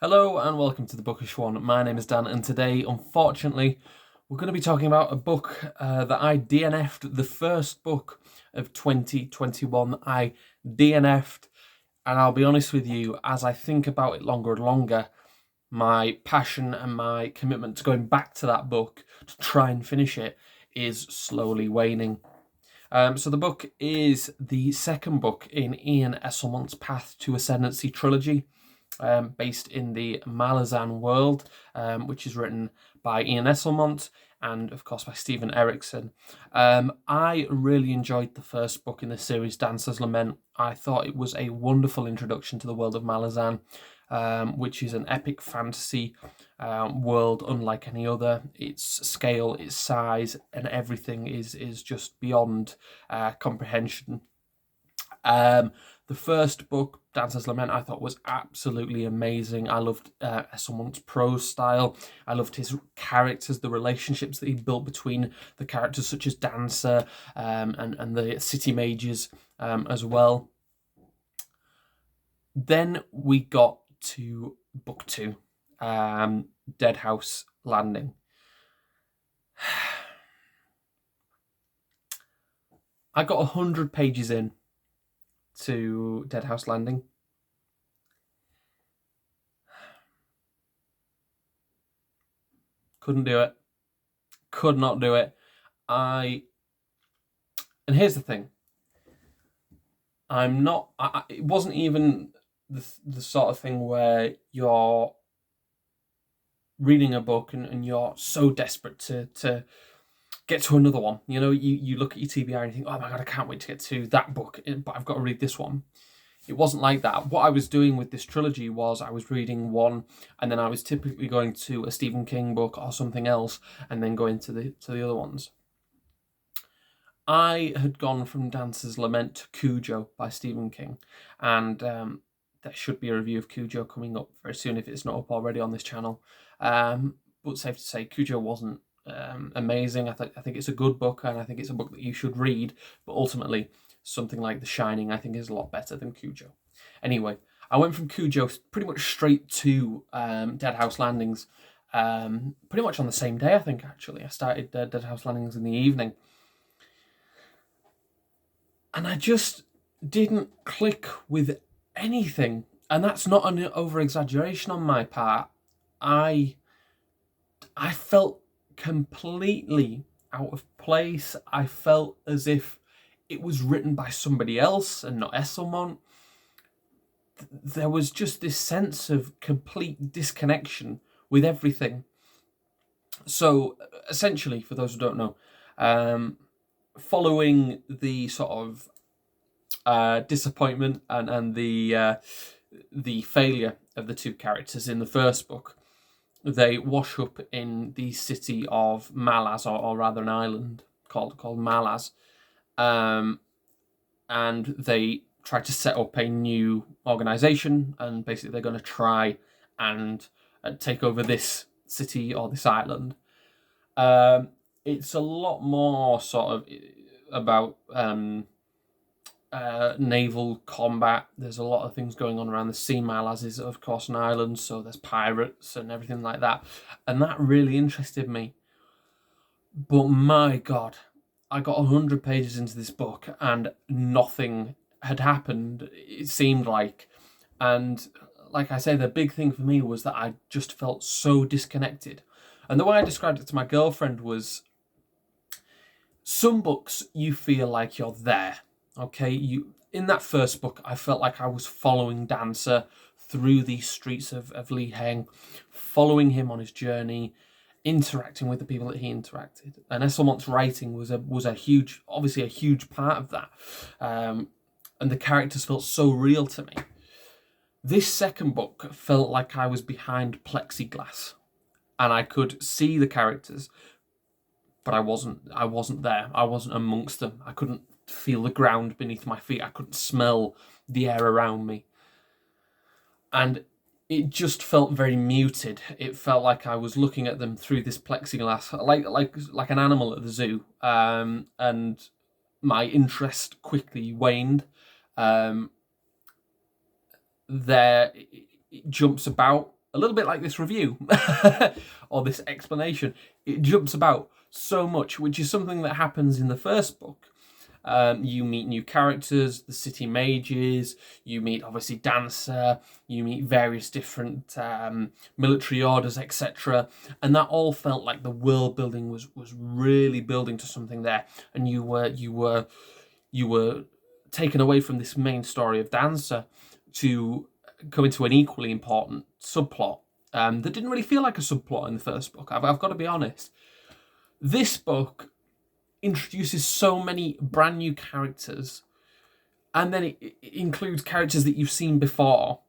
Hello and welcome to the Bookish One. My name is Dan, and today, unfortunately, we're going to be talking about a book that I DNF'd, the first book of 2021. I DNF'd, and I'll be honest with you, as I think about it longer and longer, my passion and my commitment to going back to that book to try and finish it is slowly waning. So the book is the second book in Ian Esselmont's Path to Ascendancy trilogy, based in the Malazan world, which is written by Ian Esselmont and, of course, by Stephen Erickson. I really enjoyed the first book in the series, Dancer's Lament. I thought it was a wonderful introduction to the world of Malazan, which is an epic fantasy world unlike any other. Its scale, its size, and everything is just beyond comprehension. The first book, Dancer's Lament, I thought was absolutely amazing. I loved Esselmont's prose style. I loved his characters, the relationships that he built between the characters such as Dancer and the city mages as well. Then we got to book two, Deadhouse Landing. I got 100 pages in to Deadhouse Landing. Couldn't do it. Could not do it. And here's the thing. I'm not. It wasn't even the sort of thing where you're reading a book and you're so desperate to get to another one. You know, you look at your TBR and you think, oh my God, I can't wait to get to that book, but I've got to read this one. It wasn't like that. What I was doing with this trilogy was I was reading one, and then I was typically going to a Stephen King book or something else, and then going to the other ones. I had gone from Dancer's Lament to Cujo by Stephen King, and there should be a review of Cujo coming up very soon if it's not up already on this channel. But safe to say, Cujo wasn't amazing. I think it's a good book, and I think it's a book that you should read, but ultimately something like The Shining I think is a lot better than Cujo. Anyway, I went from Cujo pretty much straight to Deadhouse Landings, pretty much on the same day, I think, actually. I started Deadhouse Landings in the evening. And I just didn't click with anything. And that's not an over-exaggeration on my part. I felt completely out of place. I felt as if it was written by somebody else and not Esselmont. There was just this sense of complete disconnection with everything. So, essentially, for those who don't know, following the sort of disappointment and the failure of the two characters in the first book, they wash up in the city of Malaz, or rather an island called Malaz, and they try to set up a new organization, and basically they're going to try and take over this city or this island. It's a lot more sort of about naval combat. There's a lot of things going on around the sea. Malaz is, of course, an island, so there's pirates and everything like that. And that really interested me. But my God, I got 100 pages into this book and nothing had happened, it seemed like. And like I say, the big thing for me was that I just felt so disconnected. And the way I described it to my girlfriend was, some books you feel like you're there. Okay, in that first book, I felt like I was following Dancer through these streets of Li Heng, following him on his journey, interacting with the people that he interacted. And Esselmont's writing was a huge, obviously a huge part of that. And the characters felt so real to me. This second book felt like I was behind plexiglass, and I could see the characters, but I wasn't there. I wasn't amongst them. I couldn't feel the ground beneath my feet. I couldn't smell the air around me. And it just felt very muted. It felt like I was looking at them through this plexiglass, like an animal at the zoo. And my interest quickly waned. It jumps about a little bit like this review or this explanation, it jumps about so much, which is something that happens in the first book. You meet new characters, the city mages, you meet obviously Dancer, you meet various different military orders, etc. And that all felt like the world building was really building to something there. And you were taken away from this main story of Dancer to come into an equally important subplot that didn't really feel like a subplot in the first book. I've got to be honest. This book introduces so many brand new characters, and then it includes characters that you've seen before,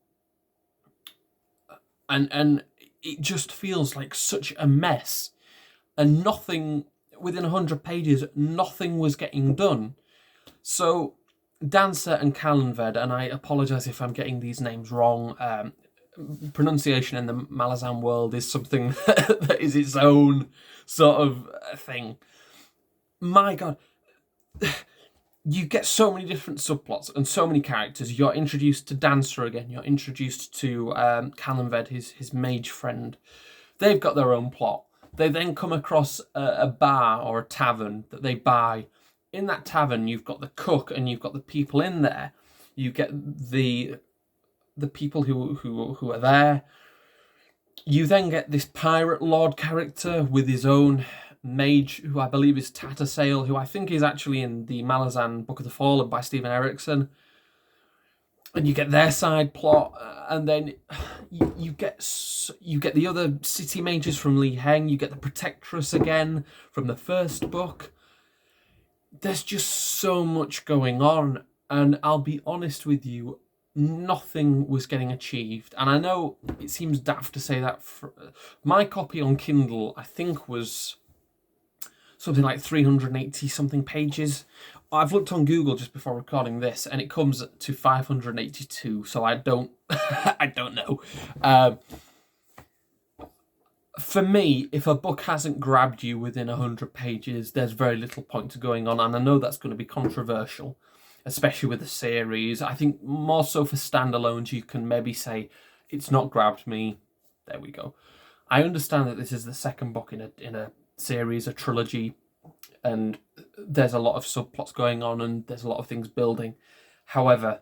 and it just feels like such a mess, and nothing within 100 pages, nothing was getting done. So Dancer and Calenved, and I apologise if I'm getting these names wrong, pronunciation in the Malazan world is something that is its own sort of thing. My God, you get so many different subplots and so many characters. You're introduced to Dancer again. You're introduced to Calenved, his mage friend. They've got their own plot. They then come across a bar or a tavern that they buy. In that tavern, you've got the cook and you've got the people in there. You get the people who are there. You then get this pirate lord character with his own mage, who I believe is Tattersail, who I think is actually in the Malazan Book of the Fallen by Stephen Erickson. And you get their side plot, and then you get the other city mages from Li Heng. You get the Protectress again from the first book. There's just so much going on, and I'll be honest with you, nothing was getting achieved. And I know it seems daft to say that. My copy on Kindle, I think, was something like 380 something pages. I've looked on Google just before recording this, and it comes to 582. So I don't, I don't know. For me, if a book hasn't grabbed you within 100 pages, there's very little point to going on. And I know that's going to be controversial, especially with the series. I think more so for standalones, you can maybe say, it's not grabbed me. There we go. I understand that this is the second book in a series, a trilogy, and there's a lot of subplots going on and there's a lot of things building. However,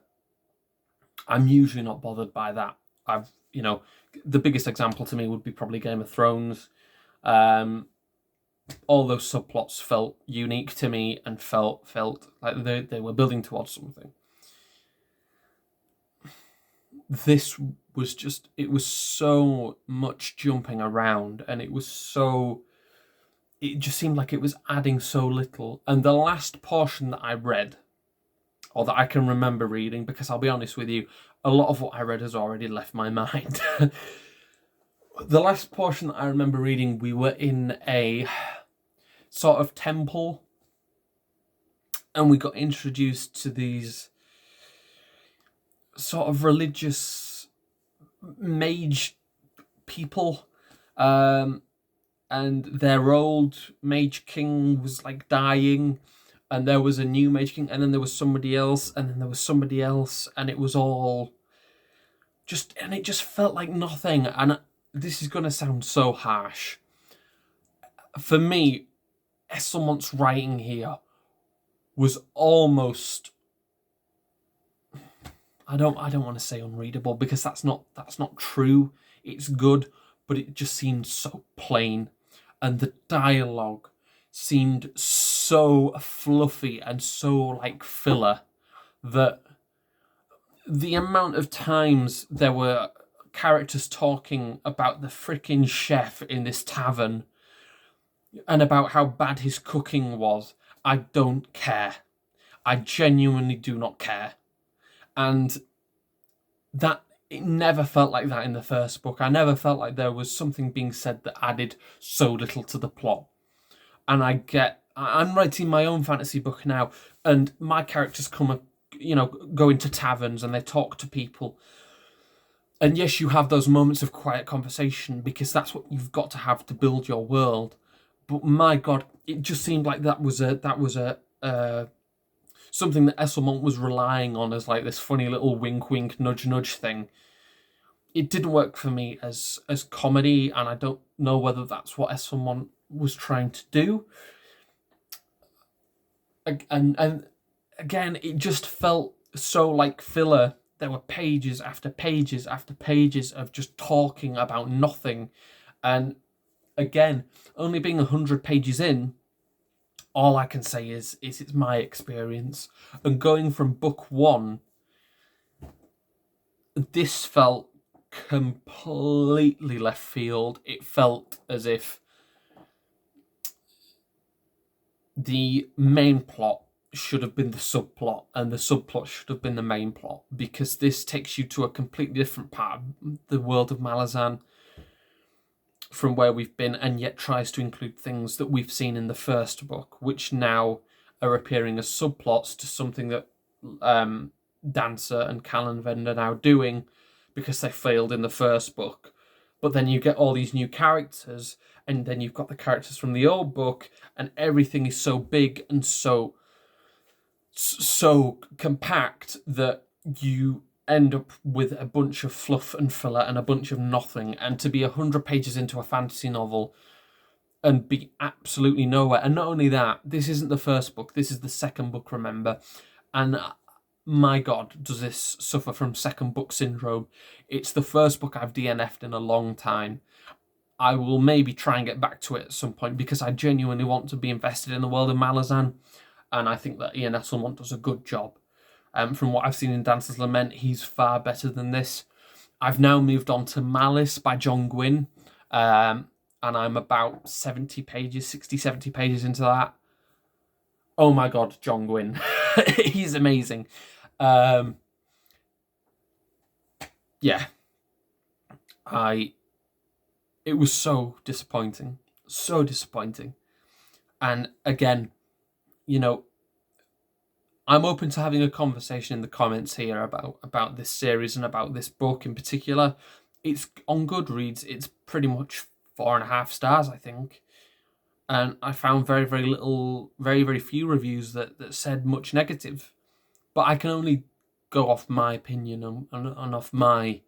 I'm usually not bothered by that. The biggest example to me would be probably Game of Thrones. All those subplots felt unique to me and felt like they were building towards something. This was just, it was so much jumping around, and it just seemed like it was adding so little. And the last portion that I read, or that I can remember reading, because I'll be honest with you, a lot of what I read has already left my mind. The last portion that I remember reading, we were in a sort of temple, and we got introduced to these sort of religious mage people, and their old mage king was like dying, and there was a new mage king, and then there was somebody else, and then there was somebody else, and it was all just, and it just felt like nothing. And this is going to sound so harsh. For me, Esselmont's writing here was almost, I don't want to say unreadable, because that's not true. It's good, but it just seemed so plain, and the dialogue seemed so fluffy and so like filler, that the amount of times there were characters talking about the freaking chef in this tavern and about how bad his cooking was, I don't care. I genuinely do not care. And that, it never felt like that in the first book. I never felt like there was something being said that added so little to the plot. And I'm writing my own fantasy book now, and my characters go into taverns and they talk to people. And yes, you have those moments of quiet conversation, because that's what you've got to have to build your world. But my God, it just seemed like that was something that Esselmont was relying on as like this funny little wink, wink, nudge, nudge thing. it didn't work for me as comedy, and I don't know whether that's what Esselmont was trying to do. And again, it just felt so like filler. There were pages after pages after pages of just talking about nothing. And again, only being 100 pages in, all I can say is it's my experience. And going from book one, this felt completely left field. It felt as if the main plot should have been the subplot, and the subplot should have been the main plot, because this takes you to a completely different part of the world of Malazan from where we've been, and yet tries to include things that we've seen in the first book, which now are appearing as subplots to something that Dancer and Callanvend are now doing because they failed in the first book. But then you get all these new characters, and then you've got the characters from the old book, and everything is so big and so compact that you end up with a bunch of fluff and filler and a bunch of nothing. And to be 100 pages into a fantasy novel and be absolutely nowhere. And not only that, this isn't the first book, this is the second book, remember. And my God, does this suffer from second book syndrome. It's the first book I've DNF'd in a long time. I will maybe try and get back to it at some point, because I genuinely want to be invested in the world of Malazan, and I think that Ian Esselmont does a good job. From what I've seen in Dancer's Lament, he's far better than this. I've now moved on to Malice by John Gwynne, and I'm about 70 pages, 60, 70 pages into that. Oh my God, John Gwynne. He's amazing. Yeah. It was so disappointing. So disappointing. And again, you know, I'm open to having a conversation in the comments here about this series and about this book in particular. It's on Goodreads. It's pretty much 4.5 stars, I think. And I found very, very little, very, very few reviews that said much negative. But I can only go off my opinion and off my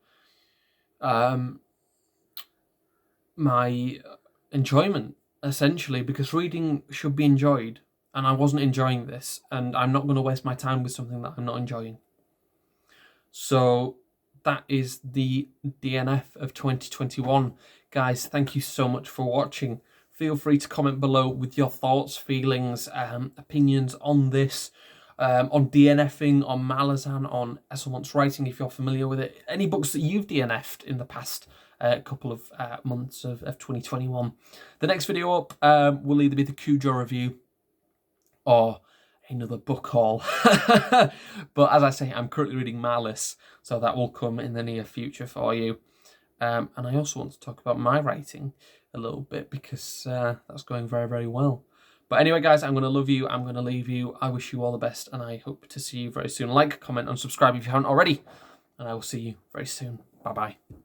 my enjoyment, essentially, because reading should be enjoyed, and I wasn't enjoying this, and I'm not going to waste my time with something that I'm not enjoying. So that is the DNF of 2021. Guys, thank you so much for watching. Feel free to comment below with your thoughts, feelings, opinions on this, on DNFing, on Malazan, on Esselmont's writing, if you're familiar with it. Any books that you've DNF'd in the past couple of months of 2021. The next video up will either be the Cujo review or another book haul. But as I say, I'm currently reading Malice, so that will come in the near future for you. And I also want to talk about my writing a little bit, because that's going very, very well. But anyway, guys, I'm going to love you. I'm going to leave you. I wish you all the best, and I hope to see you very soon. Like, comment, and subscribe if you haven't already. And I will see you very soon. Bye-bye.